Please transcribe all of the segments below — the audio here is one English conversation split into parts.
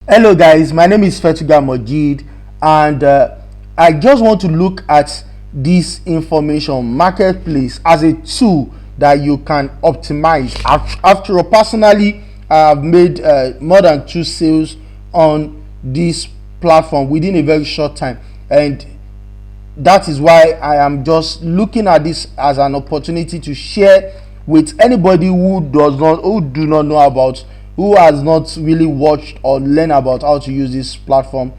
Hello guys, my name is Fetuga Mojeed, and I just want to look at this information marketplace as a tool that you can optimize. After all, personally, I have made more than 2 sales on this platform within a very short time, and that is why I am just looking at this as an opportunity to share with anybody who do not know about, who has not really watched or learned about how to use this platform,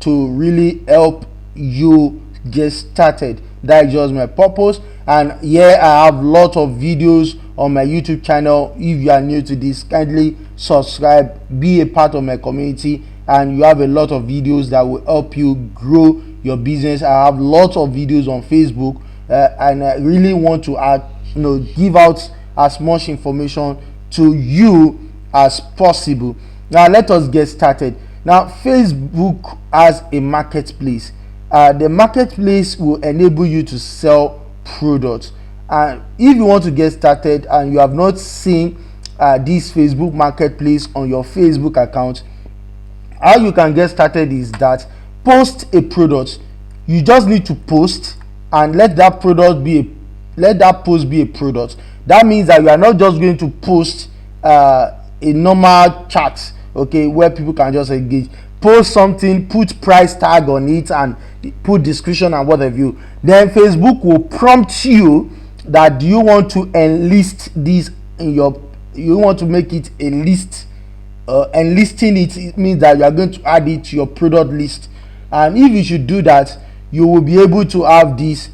to really help you get started. That is just my purpose. And here I have a lot of videos on my YouTube channel. If you are new to this, kindly subscribe, be a part of my community, and you have a lot of videos that will help you grow your business. I have lots of videos on Facebook, and I really want to give out as much information to you as possible. Now let us get started. Now Facebook has a marketplace. The marketplace will enable you to sell products, and if you want to get started and you have not seen this Facebook marketplace on your Facebook account, how you can get started is that post a product. You just need to post and let that post be a product. That means that you are not just going to post a normal chat, okay, where people can just engage. Post something, put price tag on it, and put description and what have you. Then Facebook will prompt you that you want to enlist this in your, you want to make it a list. Enlisting it means that you are going to add it to your product list, and if you should do that, you will be able to have this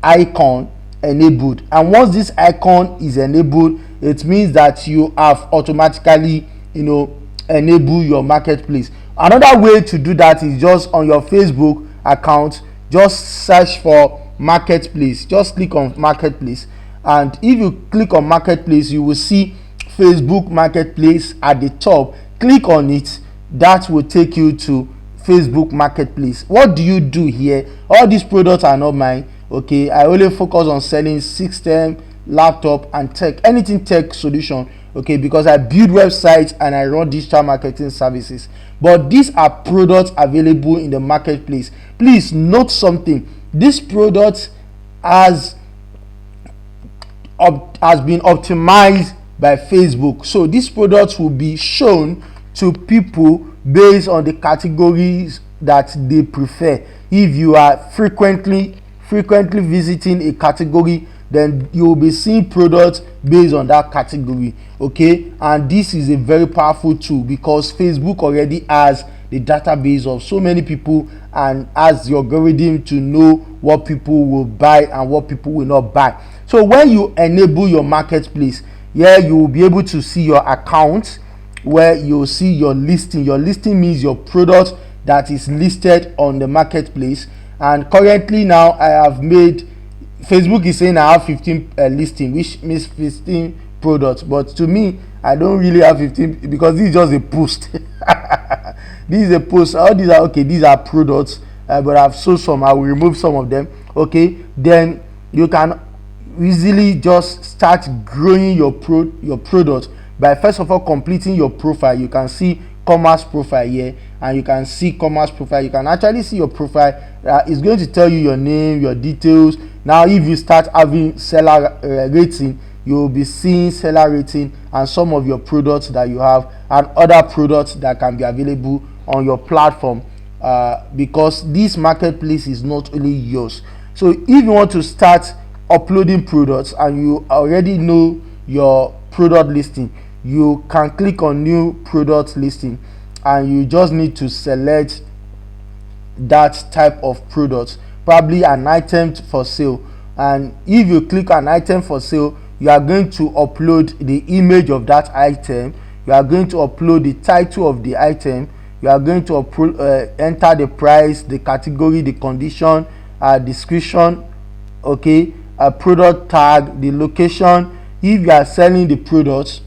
icon enabled. And once this icon is enabled, it means that you have automatically enable your marketplace. Another way to do that is just on your Facebook account, just search for marketplace. Just click on marketplace, and if you click on marketplace, you will see Facebook marketplace at the top. Click on it. That will take you to Facebook marketplace. What do you do here? All these products are not mine, okay. I only focus on selling system, laptop, and tech, anything tech solution, okay, because I build websites and I run digital marketing services. But these are products available in the marketplace. Please note something: this product has been optimized by Facebook, so these products will be shown to people based on the categories that they prefer. If you are frequently visiting a category, then you will be seeing products based on that category, okay. And this is a very powerful tool because Facebook already has the database of so many people and has the algorithm to know what people will buy and what people will not buy. So when you enable your marketplace, here you will be able to see your account, where you'll see your listing. Your listing means your product that is listed on the marketplace. And currently now I have made, Facebook is saying I have 15 listing, which means 15 products, but to me I don't really have 15 because this is just a post. This is a post. All these are okay, these are products, but I've sold some. I will remove some of them, okay. Then you can easily just start growing your product by first of all completing your profile. You can see commerce profile here, and you can see commerce profile. You can actually see your profile. It's going to tell you your name, your details. Now if you start having seller rating, you will be seeing seller rating and some of your products that you have and other products that can be available on your platform, because this marketplace is not only yours. So if you want to start uploading products and you already know your product listing, you can click on new product listing, and you just need to select that type of product, probably an item for sale. And if you click on item for sale, you are going to upload the image of that item, you are going to upload the title of the item, you are going to enter the price, the category, the condition, description, okay, a product tag, the location. If you are selling the product,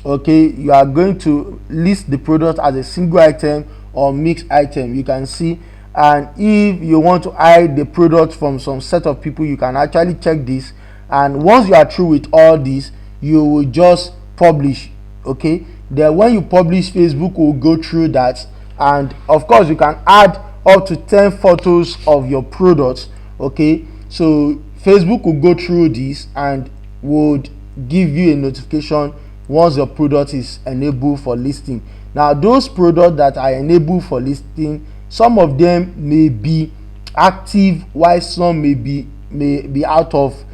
okay, you are going to list the product as a single item or mixed item, you can see. And if you want to hide the product from some set of people, you can actually check this, and once you are through with all this, you will just publish, okay. then when you publish, Facebook will go through that, and of course you can add up to 10 photos of your products. Okay, so Facebook will go through this and would give you a notification once your product is enabled for listing. Now those products that are enabled for listing, some of them may be active while some may be out of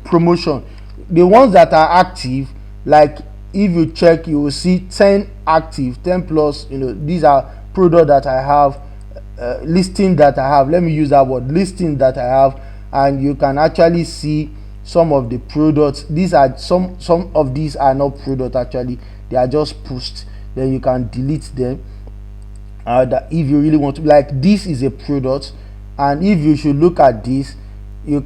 promotion. The ones that are active, like if you check, you will see 10 active, 10 plus. These are products that I have, listing that I have, let me use that word, listing that I have, and you can actually see some of the products. These are some of these are not product, actually they are just posts. Then you can delete them, that if you really want to, like this is a product, and if you should look at this, you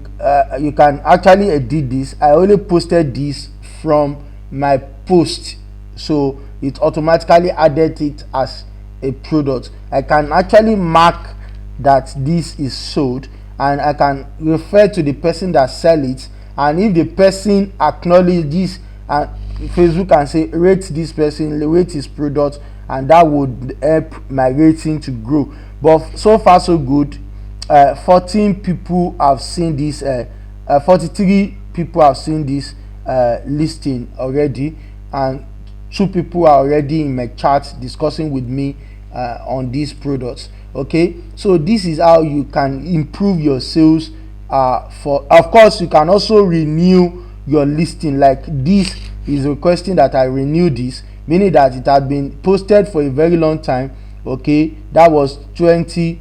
can actually edit this. I only posted this from my post, so it automatically added it as a product. I can actually mark that this is sold, and I can refer to the person that sell it, and if the person acknowledges, and Facebook can say rate this person, rate his product, and that would help my rating to grow. But so far so good. 14 people have seen this, 43 people have seen this listing already, and 2 people are already in my chat discussing with me on these products. Okay, so this is how you can improve your sales. For of course you can also renew your listing, like this is requesting that I renew this, meaning that it had been posted for a very long time. Okay, that was 20,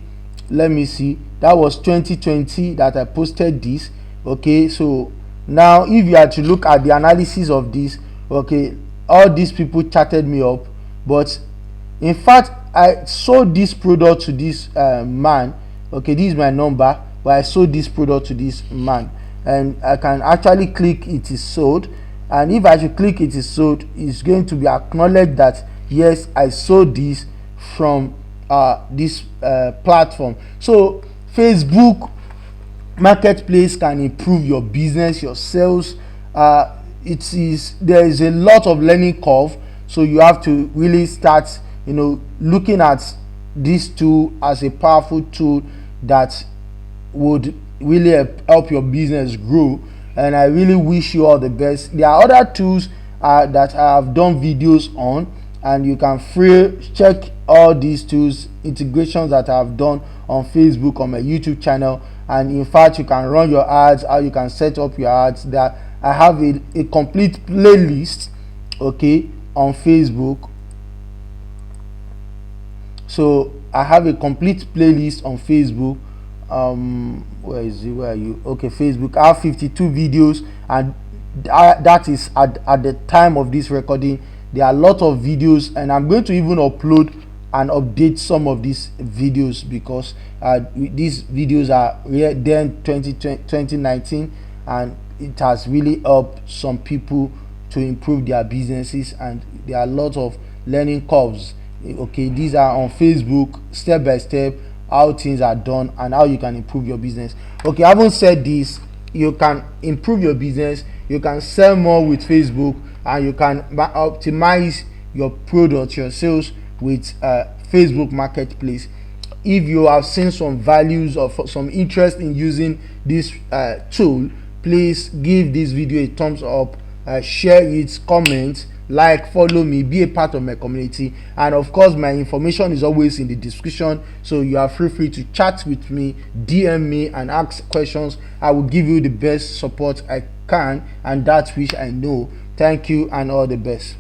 let me see, that was 2020 that I posted this. Okay, so now if you are to look at the analysis of this, okay, all these people chatted me up, but in fact I sold this product to this man. Okay, this is my number, but I sold this product to this man, and I can actually click it is sold, and if I should click it is sold, it's going to be acknowledged that yes, I sold this from this platform. So Facebook marketplace can improve your business, your sales. There is a lot of learning curve, so you have to really start looking at this tool as a powerful tool that would really help your business grow. And I really wish you all the best. There are other tools that I have done videos on, and you can check all these tools, integrations that I have done on Facebook, on my YouTube channel. And in fact, you can run your ads, how you can set up your ads. That I have a complete playlist, okay, on Facebook. So I have a complete playlist on Facebook. Where is it? Where are you? Okay, Facebook. I have 52 videos, and that is at the time of this recording. There are a lot of videos, and I'm going to even upload and update some of these videos, because these videos are then 2019, and it has really helped some people to improve their businesses, and there are a lot of learning curves. Okay, these are on Facebook, step by step, how things are done and how you can improve your business. Okay, having said this, you can improve your business, you can sell more with Facebook, and you can optimize your product, your sales with Facebook marketplace. If you have seen some values or some interest in using this tool, please give this video a thumbs up, share it, comment, like, follow me, be a part of my community, and of course my information is always in the description, so you are free to chat with me, DM me and ask questions. I will give you the best support I can and that which I know. Thank you and all the best.